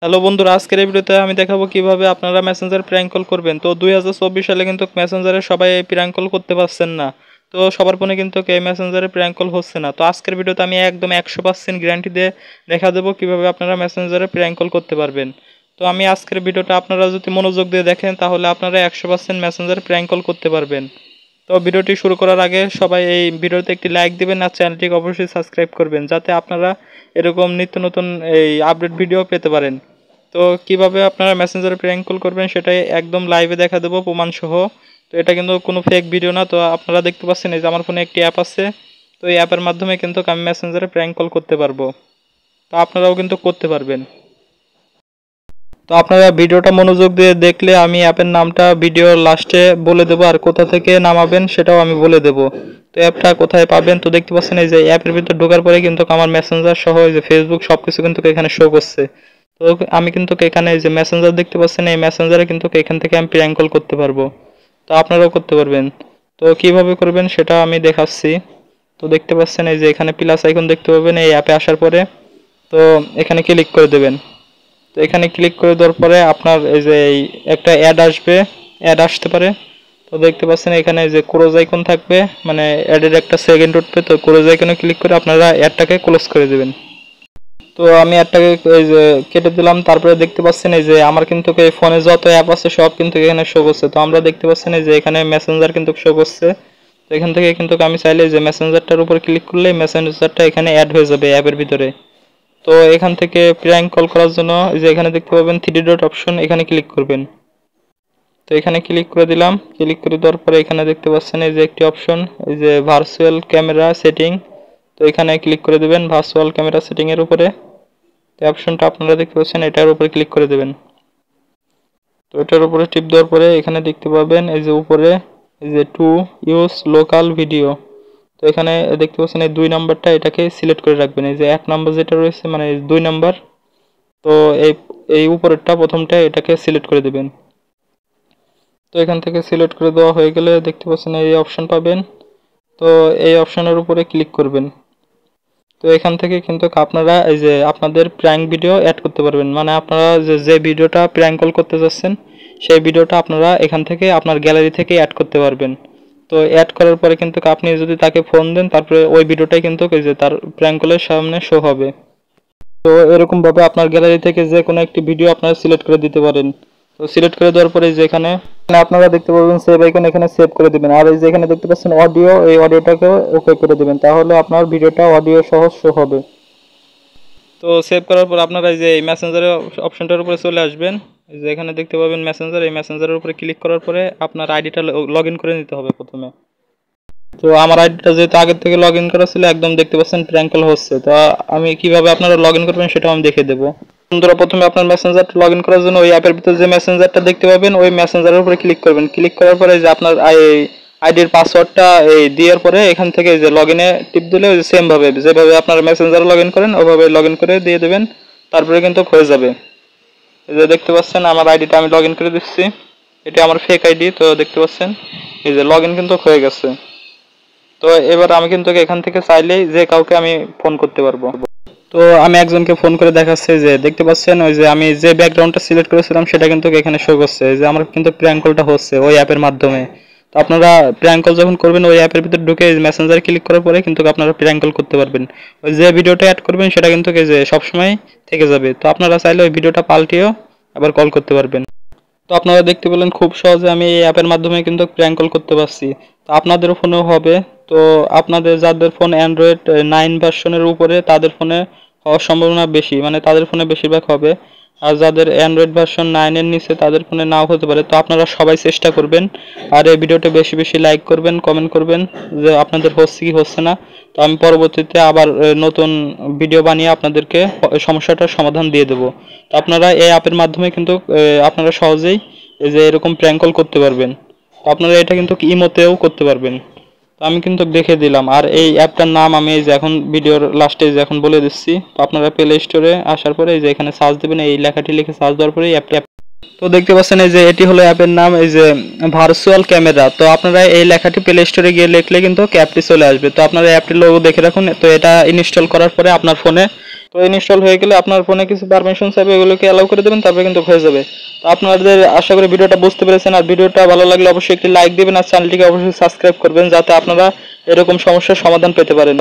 Hello বন্ধুরা, আজকের এই ভিডিওতে আমি দেখাবো কিভাবে আপনারা মেসেঞ্জার প্র্যাঙ্ক কল করবেন। তো 2024 সালে কিন্তু মেসেঞ্জারে সবাই এই প্র্যাঙ্ক কল করতে পারছেন না। তো সবার ফোনে কিন্তু এই মেসেঞ্জারে প্র্যাঙ্ক কল হচ্ছে না। তো আজকের ভিডিওতে আমি একদম 100% গ্যারান্টি দিয়ে দেখা দেবো কিভাবে আপনারা মেসেঞ্জারে প্র্যাঙ্ক কল করতে পারবেন। তো আমি আজকের ভিডিওটা আপনারা যদি মনোযোগ দিয়ে দেখেন তাহলে আপনারা 100% মেসেঞ্জারে প্র্যাঙ্ক কল করতে পারবেন। তো ভিডিওটি শুরু করার আগে সবাই এই ভিডিওতে একটি লাইক দিবেন আর চ্যানেলটিকে অবশ্যই সাবস্ক্রাইব করবেন, যাতে আপনারা এরকম নিত্য নতুন এই আপডেট ভিডিও পেতে পারেন। তো কিভাবে আপনারা মেসেঞ্জারে প্র্যাঙ্ক কল করবেন সেটাই একদম লাইভে দেখা দেবো প্রমাণ সহ। তো এটা কিন্তু কোনো ফেক ভিডিও না। তো আপনারা দেখতে পাচ্ছেন এই যে আমার ফোনে একটি অ্যাপ আছে। তো এই অ্যাপের মাধ্যমে কিন্তু আমি মেসেঞ্জারে প্র্যাঙ্ক কল করতে পারবো। তো আপনারাও কিন্তু করতে পারবেন। তো আপনারা ভিডিওটা মনোযোগ দিয়ে দেখলে আমি অ্যাপের নামটা ভিডিওর লাস্টে বলে দেবো, আর কোথা থেকে নামাবেন সেটাও আমি বলে দেবো। তো অ্যাপটা কোথায় পাবেন, তো দেখতে পাচ্ছেন এই যে অ্যাপের ভিতর ঢোকার পরে কিন্তু আমার মেসেঞ্জার সহ এই যে ফেসবুক সবকিছু কিন্তু এখানে শো করছে। তো আমি কিন্তু এখানে এই যে মেসেঞ্জার দেখতে পাচ্ছেন, এই মেসেঞ্জারে কিন্তু এখান থেকে আমি প্র্যাঙ্ক কল করতে পারবো। তো আপনারাও করতে পারবেন। তো কিভাবে করবেন সেটা আমি দেখাচ্ছি। তো দেখতে পাচ্ছেন এই যে এখানে প্লাস আইকন দেখতে পাবেন এই অ্যাপে আসার পরে। তো এখানে ক্লিক করে দেবেন। তো এখানে ক্লিক করে দেওয়ার পরে আপনার এই যে একটা অ্যাড আসবে, অ্যাড আসতে পারে। তো দেখতে পাচ্ছেন এখানে যে ক্লোজ আইকন থাকবে, মানে অ্যাডের একটা সেকেন্ড উঠবে। তো ক্লোজ আইকনে ক্লিক করে আপনারা অ্যাডটাকে ক্লোজ করে দেবেন। তো আমি অ্যাডটাকে এই যে কেটে দিলাম। তারপরে দেখতে পাচ্ছেন এই যে আমার কিন্তু এই ফোনে যত অ্যাপ আছে সব কিন্তু এখানে শো করছে। তো আমরা দেখতে পাচ্ছেন এই যে এখানে মেসেঞ্জার কিন্তু শো করছে। তো এখান থেকে কিন্তু আমি চাইলে যে মেসেঞ্জারটার উপর ক্লিক করলে মেসেঞ্জারটা এখানে অ্যাড হয়ে যাবে অ্যাপের ভিতরে। তো এখান থেকে প্র্যাঙ্ক কল করার জন্য এই যে এখানে দেখতে পাবেন 3 ডট অপশন, এখানে ক্লিক করবেন। তো এখানে ক্লিক করে দিলাম। ক্লিক করে দেওয়ার পরে এখানে দেখতে পাচ্ছেন এই যে একটি অপশন, এই যে ভার্চুয়াল ক্যামেরা সেটিং। তো এখানে ক্লিক করে দেবেন ভার্চুয়াল ক্যামেরা সেটিং এর উপরে। এই অপশনটা আপনারা দেখতে পাচ্ছেন, এটার উপরে ক্লিক করে দেবেন। তো এটার উপরে টিপ দেওয়ার পরে এখানে দেখতে পাবেন এই যে উপরে এই যে টু ইউজ লোকাল ভিডিও। তো এখানে দেখতে পাচ্ছেন এই 2 নাম্বারটা, এটাকে সিলেক্ট করে রাখবেন। এই যে 1 নাম্বার যেটা রয়েছে মানে 2 নাম্বার। তো এই এই উপরেরটা প্রথমটা এটাকে সিলেক্ট করে দেবেন। তো এখান থেকে সিলেক্ট করে দেওয়া হয়ে গেলে দেখতে পাচ্ছেন এই অপশন পাবেন। তো এই অপশনের উপরে ক্লিক করবেন। তো এখান থেকে কিন্তু আপনারা এই যে আপনাদের প্র্যাঙ্ক ভিডিও অ্যাড করতে পারবেন, মানে আপনারা যে ভিডিওটা প্র্যাঙ্ক কল করতে যাচ্ছেন সেই ভিডিওটা আপনারা এখান থেকে আপনার গ্যালারি থেকে অ্যাড করতে পারবেন। তো অ্যাড করার পরে কিন্তু আপনি যদি তাকে ফোন দেন তারপরে ওই ভিডিওটাই কিন্তু এই যে তার প্র্যাঙ্ক কলের সামনে শো হবে। তো এরকম ভাবে আপনার গ্যালারি থেকে যে কোনো একটি ভিডিও আপনারা সিলেক্ট করে দিতে পারেন। তো সিলেক্ট করে দেওয়ার পরে যে এখানে আপনারা দেখতে পাবেন সেভ আইকন, এখানে সেভ করে দিবেন। আর এই যে এখানে দেখতে পাচ্ছেন অডিও, এই অডিওটাকে ওকে করে দিবেন, তাহলে আপনার ভিডিওটা অডিও সহ শো হবে। তো সেভ করার পর আপনারা এই যে এই মেসেঞ্জারের অপশনটার উপরে চলে আসবেন। এই যে এখানে দেখতে পাবেন মেসেঞ্জার, এই মেসেঞ্জারের উপরে ক্লিক করার পরে আপনার আইডিটা লগ ইন করে নিতে হবে প্রথমে। তো আমার আইডিটা যেহেতু আগের থেকে লগ ইন করা ছিল, একদম দেখতে পাচ্ছেন প্র্যাঙ্ক কল হচ্ছে। তো আমি কিভাবে আপনারা লগ ইন করবেন সেটাও আমি দেখে দেবো। বন্ধুরা, প্রথমে আপনার মেসেঞ্জারটা লগ ইন করার জন্য ওই অ্যাপের ভিতরে যে মেসেঞ্জারটা দেখতে পাবেন ওই মেসেঞ্জারের উপরে ক্লিক করবেন। ক্লিক করার পরে যে আপনার আইডির পাসওয়ার্ডটা এই দেওয়ার পরে এখান থেকে যে লগ ইনে টিপ দিলে ওই সেম ভাবে যেভাবে আপনার মেসেঞ্জারে লগ ইন করেন ওইভাবে লগ ইন করে দিয়ে দেবেন। তারপরে কিন্তু হয়ে যাবে। এই যে দেখতে পাচ্ছেন আমার আইডিটা আমি লগ ইন করে দিচ্ছি। এটা আমার ফেক আইডি। তো দেখতে পাচ্ছেন এই যে লগ ইন কিন্তু হয়ে গেছে। তো এবার আমি কিন্তু এখান থেকে চাইলেই যে কাউকে আমি ফোন করতে পারবো। তো আমি একজনকে ফোন করে দেখাচ্ছি, যে দেখতে পাচ্ছেন ওই যে আমি যে ব্যাকগ্রাউন্ডটা সিলেক্ট করেছিলাম সেটা কিন্তু এখানে শো করছে, যে আমার কিন্তু প্র্যাঙ্ক কলটা হচ্ছে ওই অ্যাপের মাধ্যমে। তো আপনারা প্র্যাঙ্ক কল যখন করবেন ওই অ্যাপের ভিতর ঢুকে মেসেঞ্জারে ক্লিক করার পরে কিন্তু আপনারা প্র্যাঙ্ক কল করতে পারবেন। ওই যে ভিডিওটা অ্যাড করবেন সেটা কিন্তু এই যে সবসময় থেকে যাবে। তো আপনারা চাইলে ওই ভিডিওটা পাল্টিয়েও আবার কল করতে পারবেন। তো আপনারা দেখতে পেলেন খুব সহজে আমি এই অ্যাপের মাধ্যমে কিন্তু প্র্যাঙ্ক কল করতে পারছি। তো আপনাদেরও ফোনেও হবে। তো আপনাদের যাদের ফোন অ্যান্ড্রয়েড 9 ভার্সনের উপরে তাদের ফোনে হওয়ার সম্ভাবনা বেশি, মানে তাদের ফোনে বেশিরভাগ হবে। আর যাদের অ্যান্ড্রয়েড ভার্সন 9 এর নিচে তাদের ফোনে নাও হতে পারে। তো আপনারা সবাই চেষ্টা করবেন আর এই ভিডিওটা বেশি বেশি লাইক করবেন, কমেন্ট করবেন যে আপনাদের হচ্ছে কি হচ্ছে না। তো আমি পরবর্তীতে আবার নতুন ভিডিও বানিয়ে আপনাদেরকে সমস্যাটার সমাধান দিয়ে দেবো। তো আপনারা এই অ্যাপের মাধ্যমে কিন্তু আপনারা সহজেই এই যে এরকম প্র্যাঙ্ক কল করতে পারবেন। তো আপনারা এটা কিন্তু ইমোতেও করতে পারবেন। তো আমি কিন্তু দেখে দিলাম। আর এই অ্যাপটার নাম আমি এই যে এখন ভিডিওর লাস্টে যে এখন বলে দিচ্ছি। তো আপনারা প্লে স্টোরে আসার পরে এই যে এখানে সার্চ দেবেন, এই লেখাটি লিখে সার্চ দেওয়ার পরে অ্যাপটি। তো দেখতে পাচ্ছেন এই যে এটি হলো অ্যাপের নাম, এই যে ভার্চুয়াল ক্যামেরা। তো আপনারা এই লেখাটি প্লে স্টোরে গিয়ে লিখলে কিন্তু অ্যাপটি চলে আসবে। তো আপনারা অ্যাপটির লোগো দেখে রাখুন। তো এটা ইনস্টল করার পরে আপনার ফোনে তো ইনস্টল হয়ে গেলে আপনার ফোনে কিছু পারমিশন চাইবে, এগুলোকে অ্যালাউ করে দেবেন, তারপরে কিন্তু হয়ে যাবে। তো আপনাদের আশা করি ভিডিওটা বুঝতে পেরেছেন। আর ভিডিওটা ভালো লাগলে অবশ্যই একটি লাইক দিবেন আর চ্যানেলটিকে অবশ্যই সাবস্ক্রাইব করবেন, যাতে আপনারা এরকম সমস্যার সমাধান পেতে পারেন।